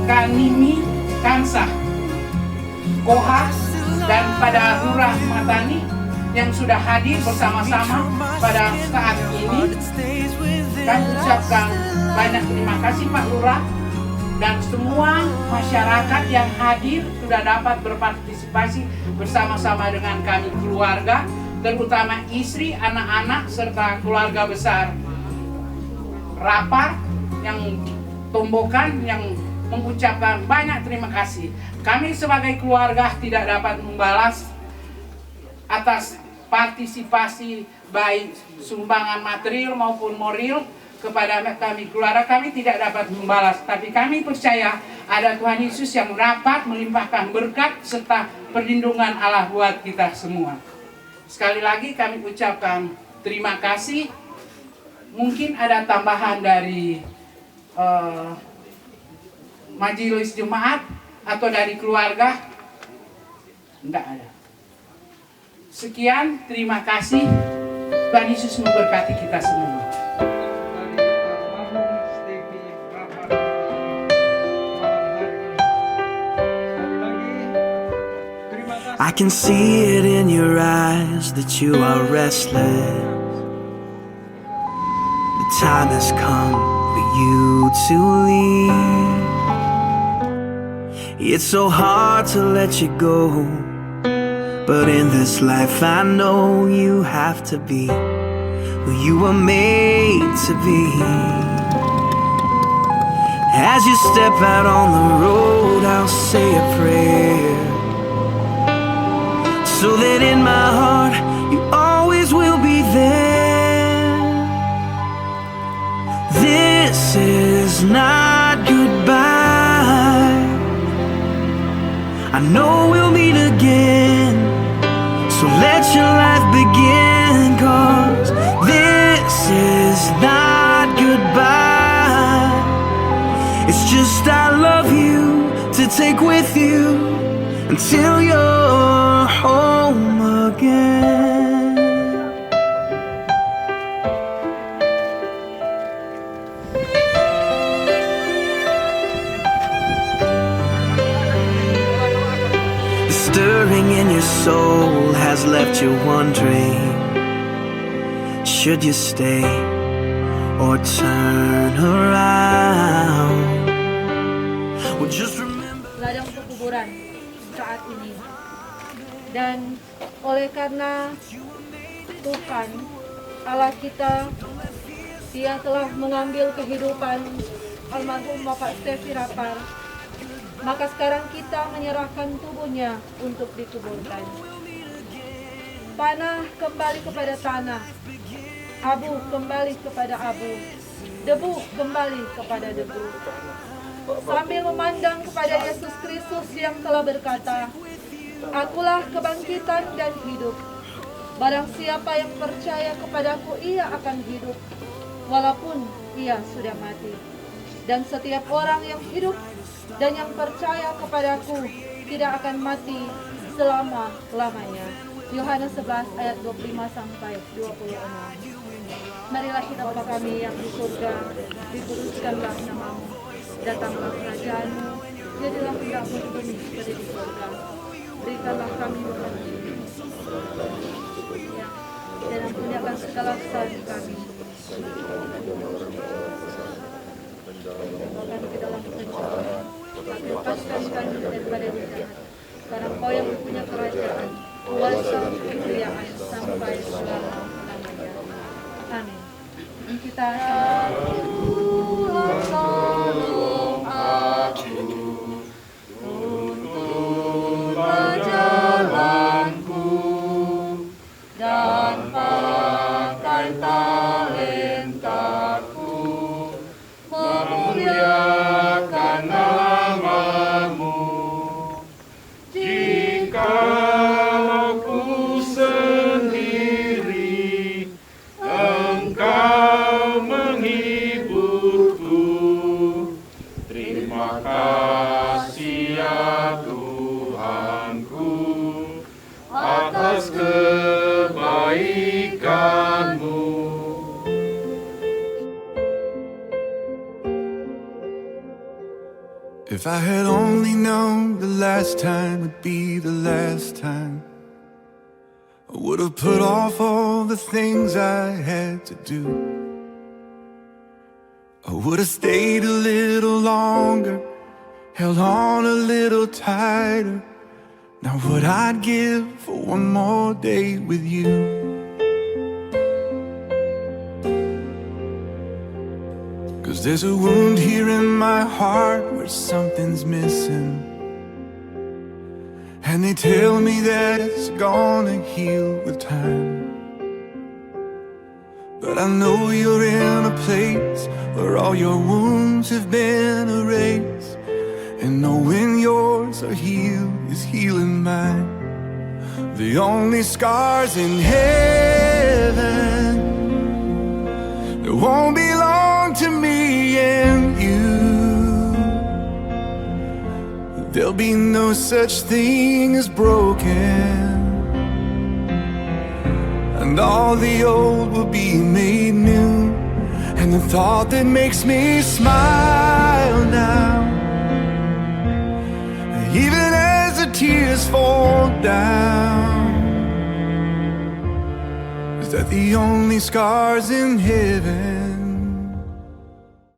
Kanimi Kansah Koha dan pada Lurah Matani yang sudah hadir bersama-sama pada saat ini. Kami ucapkan banyak terima kasih Pak Lurah dan semua masyarakat yang hadir sudah dapat berpartisipasi bersama-sama dengan kami keluarga, terutama istri, anak-anak, serta keluarga besar Rapar yang Tombokan yang mengucapkan banyak terima kasih. Kami sebagai keluarga tidak dapat membalas atas partisipasi baik sumbangan material maupun moral kepada kami keluarga. Kami tidak dapat membalas, tapi kami percaya ada Tuhan Yesus yang dapat melimpahkan berkat serta perlindungan Allah buat kita semua. Sekali lagi kami ucapkan terima kasih. Mungkin ada tambahan dari majelis jemaat atau dari keluarga? Tidak ada. Sekian, terima kasih. Tuhan Yesus memberkati kita semua. I can see it in your eyes that you are restless. The time has come for you to leave. It's so hard to let you go, but in this life I know you have to be who you were made to be. As you step out on the road, I'll say a prayer, so that in my heart you always will be there. This is not goodbye. I know we'll meet again, so let your life begin, 'cause this is not goodbye. It's just I love you to take with you until you're home again. The stirring in your soul has left you wondering, should you stay or turn around? Well, just remember, ladang pekuburan saat ini. Dan oleh karena Tuhan Allah kita, Dia telah mengambil kehidupan almarhum Bapak Stevi Rapar, maka sekarang kita menyerahkan tubuhnya untuk dikuburkan. Tanah kembali kepada tanah, abu kembali kepada abu, debu kembali kepada debu. Sambil memandang kepada Yesus Kristus yang telah berkata, "Akulah kebangkitan dan hidup. Barang siapa yang percaya kepadaku, ia akan hidup, walaupun ia sudah mati. Dan setiap orang yang hidup dan yang percaya kepadaku tidak akan mati selama-lamanya." Yohanes 11 ayat 25-26. Marilah kita, Bapa kami yang di surga, dikuduskanlah namamu, datanglah kerajaanmu, jadilah kehendakmu di bumi seperti di surga. Berikanlah kami makan ini, ya, dan ampuni akan segala kesalahan kami. Bawa kami ke dalam pencobaan, lepaskan kami daripada jahat. Karena Kau yang mempunyai kerajaan, kuasa, kemuliaan sampai selama-lamanya. Amin. Kita tolong aku untuk jalanku dan pakai talentaku memuliakan nama-Mu. Jika kasih ya Tuhanku atas kebaikan-Mu. If I had only known the last time would be the last time, I would have put off all the things I had to do. I would have stayed a little longer, held on a little tighter. Now what I'd give for one more day with you. 'Cause there's a wound here in my heart where something's missing, and they tell me that it's gonna heal with time. But I know you're in a place where all your wounds have been erased, and knowing yours are healed is healing mine. The only scars in heaven that won't belong to me and you. There'll be no such thing as broken, and all the old will be made new. And the thought that makes me smile now, even as the tears fall down, is that the only scars in heaven